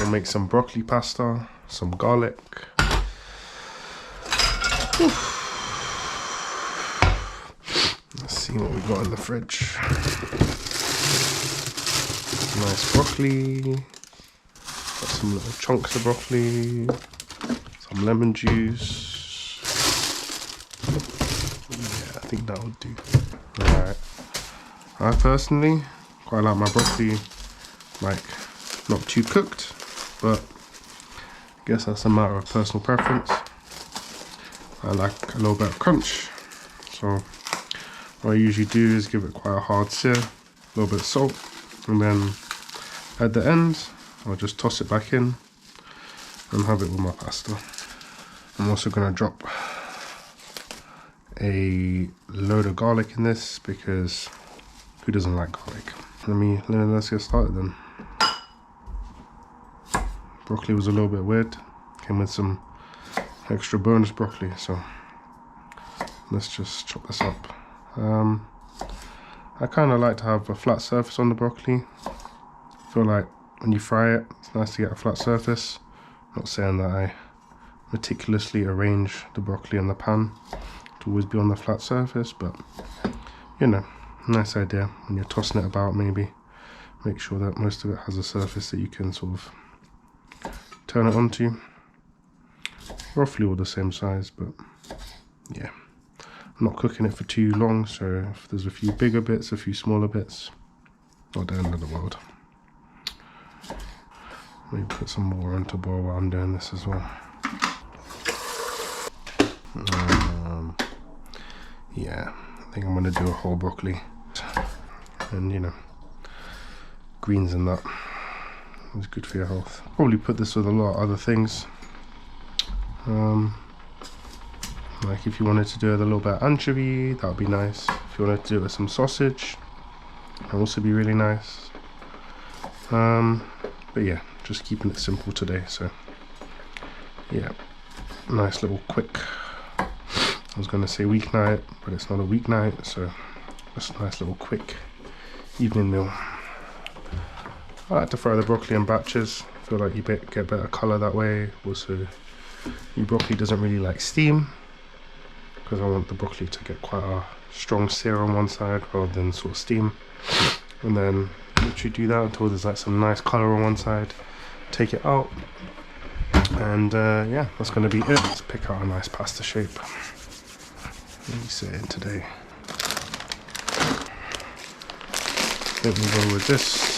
We'll make some broccoli pasta, some garlic. Oof. Let's see what we got in the fridge. Nice broccoli. Got some little chunks of broccoli. Some lemon juice. Yeah, I think that would do. Alright. I personally quite like my broccoli, like, not too cooked, but I guess that's a matter of personal preference. I like a little bit of crunch, so what I usually do is give it quite a hard sear, a little bit of salt, and then at the end I'll just toss it back in and have it with my pasta. I'm also going to drop a load of garlic in this because who doesn't like garlic? Let's get started then. Broccoli was a little bit weird, came with some extra bonus broccoli, so let's just chop this up. I kind of like to have a flat surface on the broccoli. I feel like when you fry it, it's nice to get a flat surface. I'm not saying that I meticulously arrange the broccoli in the pan to always be on the flat surface, but you know, nice idea when you're tossing it about. Maybe make sure that most of it has a surface that you can sort of turn it onto. Roughly all the same size, but yeah, I'm not cooking it for too long, so if there's a few bigger bits, a few smaller bits, not the end of the world. Maybe put some more on to boil while I'm doing this as well. Yeah, I think I'm gonna do a whole broccoli, and you know, greens and that is good for your health. Probably put this with a lot of other things. Like if you wanted to do it with a little bit of anchovy, that would be nice. If you wanted to do it with some sausage, that would also be really nice. But yeah, just keeping it simple today. So yeah, nice little quick, I was going to say weeknight, but it's not a weeknight, so just a nice little quick evening meal. I like to fry the broccoli in batches. I feel like you get better colour that way. Also, your broccoli doesn't really like steam, because I want the broccoli to get quite a strong sear on one side rather than sort of steam. And then literally do that until there's like some nice colour on one side. Take it out, and yeah, that's going to be it. Let's pick out a nice pasta shape. Let me set it today. I think we'll go with this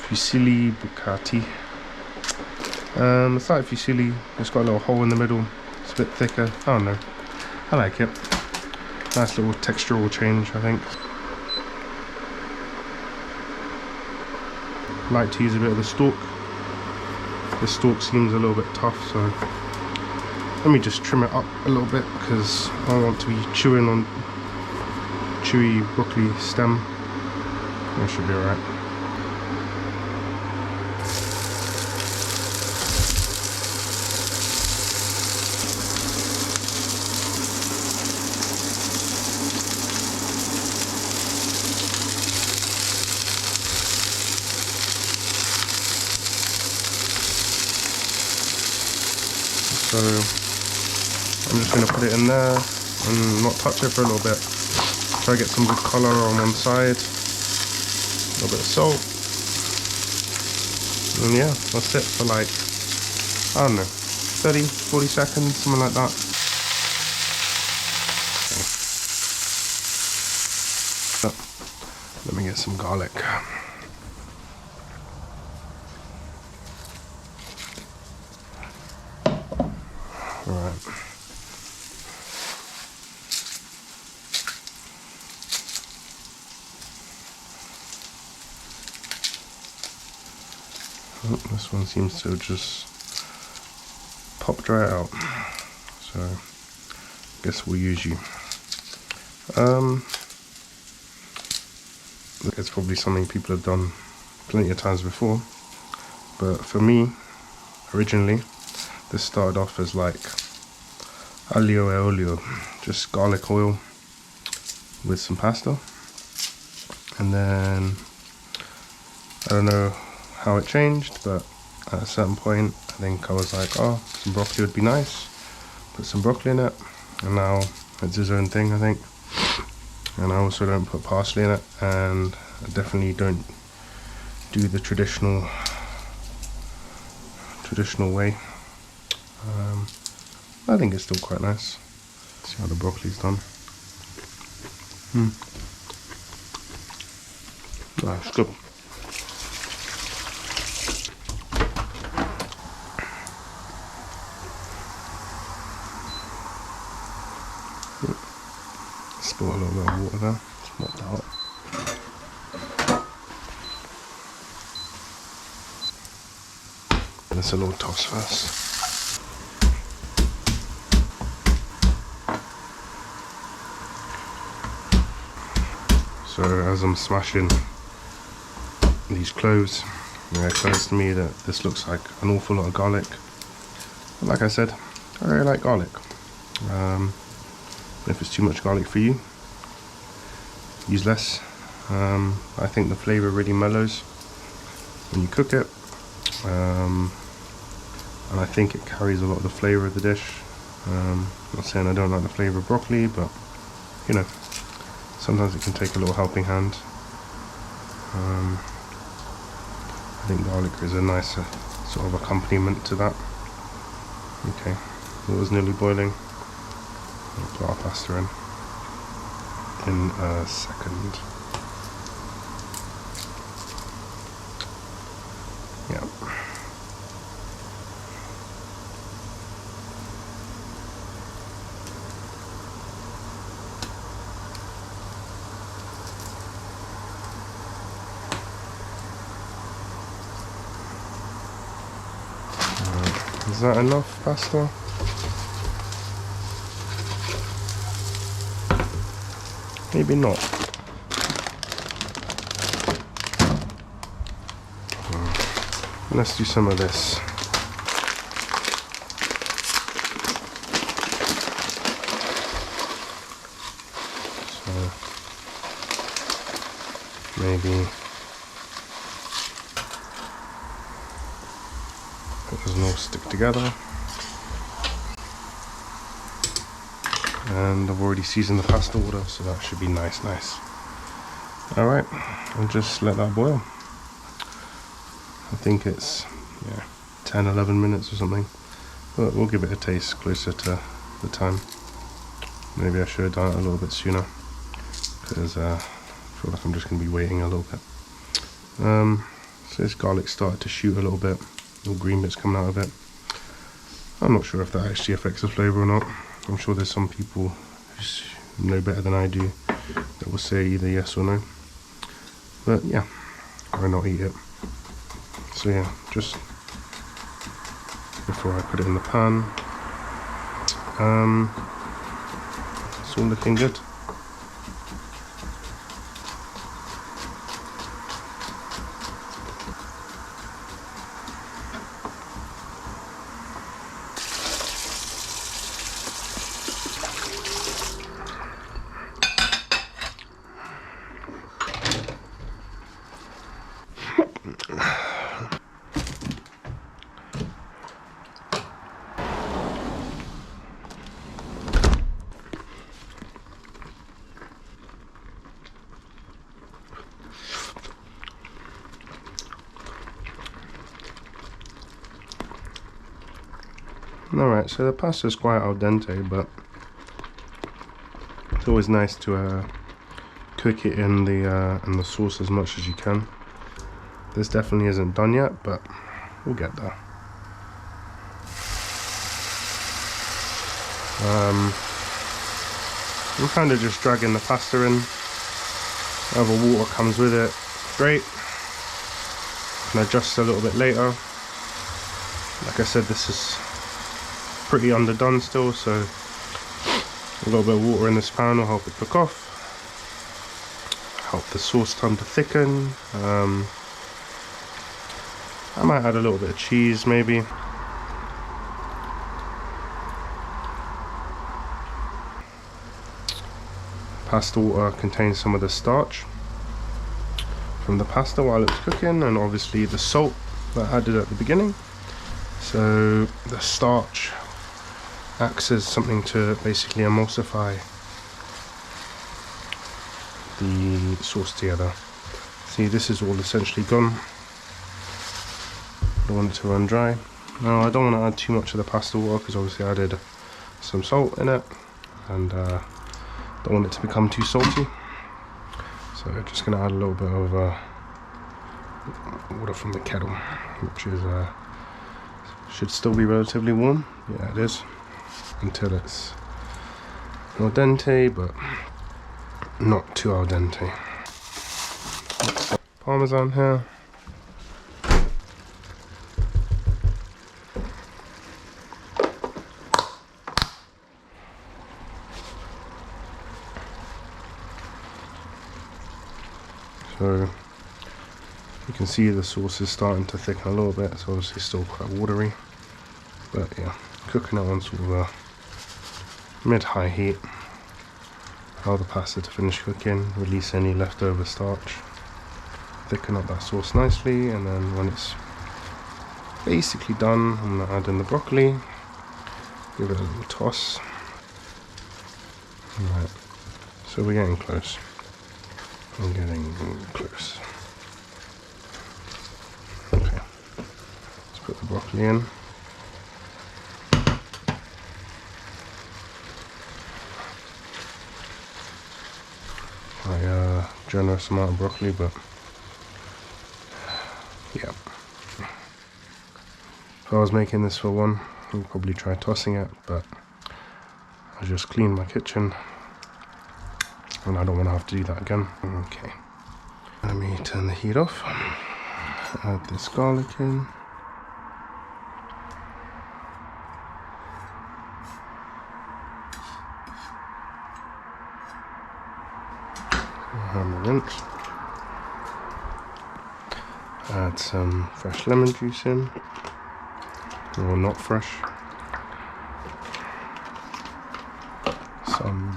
fusilli bucati. It's like fusilli, it's got a little hole in the middle, it's a bit thicker. I don't know, I like it. Nice little textural change, I think. I like to use a bit of the stalk. The stalk seems a little bit tough, so let me just trim it up a little bit because I want to be chewing on chewy broccoli stem. That should be alright. So I'm just going to put it in there and not touch it for a little bit. Try to get some good colour on one side. A little bit of salt. And yeah, that's it for like, I don't know, 30, 40 seconds, something like that. Let me get some garlic. Alright. Oh, this one seems to just pop dry out, so I guess we'll use you. It's probably something people have done plenty of times before, but for me, originally, this started off as like aglio e olio, just garlic oil with some pasta, and then I don't know how it changed, but at a certain point. I think I was like, oh, some broccoli would be nice. Put some broccoli in it, and now it's his own thing, I think. And I also don't put parsley in it, and I definitely don't do the traditional way. I think it's still quite nice. See how the broccoli's done. It's good. Spill a little bit of water there. It's not that hot. It's a little toss first. So as I'm smashing these cloves, it occurs to me that this looks like an awful lot of garlic. But like I said, I really like garlic. If it's too much garlic for you, use less. I think the flavour really mellows when you cook it, and I think it carries a lot of the flavour of the dish. I'm not saying I don't like the flavour of broccoli, but you know, sometimes it can take a little helping hand. I think garlic is a nice sort of accompaniment to that. Okay, it was nearly boiling. I'll put our pasta in a second. Yeah. Is that enough pasta? Maybe not. Let's do some of this. So maybe it doesn't all stick together. And I've already seasoned the pasta water, so that should be nice. Alright, I'll just let that boil. I think it's 10-11 minutes or something, but we'll give it a taste closer to the time. Maybe I should have done it a little bit sooner, because I feel like I'm just going to be waiting a little bit. So this garlic started to shoot a little bit, little green bits coming out of it. I'm not sure if that actually affects the flavour or not. I'm sure there's some people who know better than I do that will say either yes or no. But yeah, why not eat it? So yeah, just before I put it in the pan, it's all looking good. Alright, so the pasta's quite al dente, but it's always nice to cook it in the sauce as much as you can. This definitely isn't done yet, but we'll get there. I'm kind of just dragging the pasta in. Whatever water comes with it, great. Can adjust a little bit later. Like I said, this is pretty underdone still, so a little bit of water in this pan will help it cook off, help the sauce time to thicken. I might add a little bit of cheese maybe. Pasta water contains some of the starch from the pasta while it's cooking, and obviously the salt that I added at the beginning. So the starch acts as something to basically emulsify the sauce together. See, this is all essentially gone. I don't want it to run dry. Now I don't want to add too much of the pasta water because obviously I added some salt in it, and don't want it to become too salty. So just going to add a little bit of water from the kettle, which is should still be relatively warm. Yeah, it is, until it's al dente, but not too al dente. Parmesan here. So you can see the sauce is starting to thicken a little bit. It's obviously still quite watery, but yeah, cooking it on sort of a mid-high heat. Allow the pasta to finish cooking, release any leftover starch, thicken up that sauce nicely, and then when it's basically done, I'm going to add in the broccoli, give it a little toss. Alright, so we're getting close. I'm getting close. Okay, let's put the broccoli in. Quite a generous amount of broccoli, but yeah. If I was making this for one, I'd probably try tossing it, but I just cleaned my kitchen and I don't want to have to do that again. Okay, let me turn the heat off. Add this garlic in. Hammer rinse. Add some fresh lemon juice in, or not fresh. Some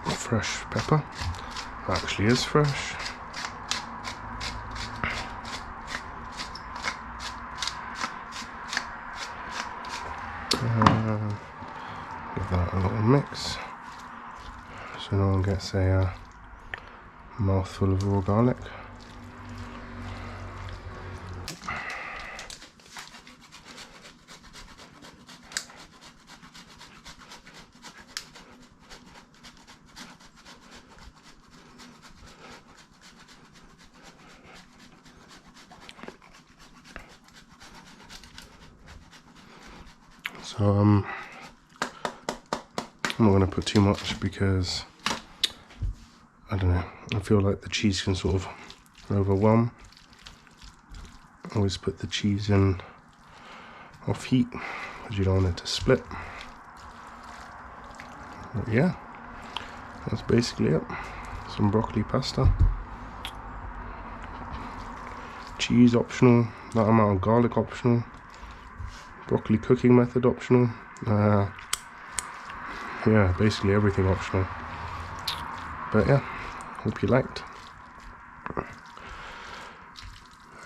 fresh pepper. Actually is fresh. Give that a little mix so no one gets a mouthful of raw garlic. So I'm not going to put too much because I don't know, I feel like the cheese can sort of overwhelm. Always put the cheese in off heat because you don't want it to split. But yeah, that's basically it. Some broccoli pasta. Cheese optional, that amount of garlic optional. Broccoli cooking method optional. Yeah, basically everything optional. But yeah, hope you liked.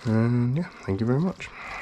And yeah, thank you very much.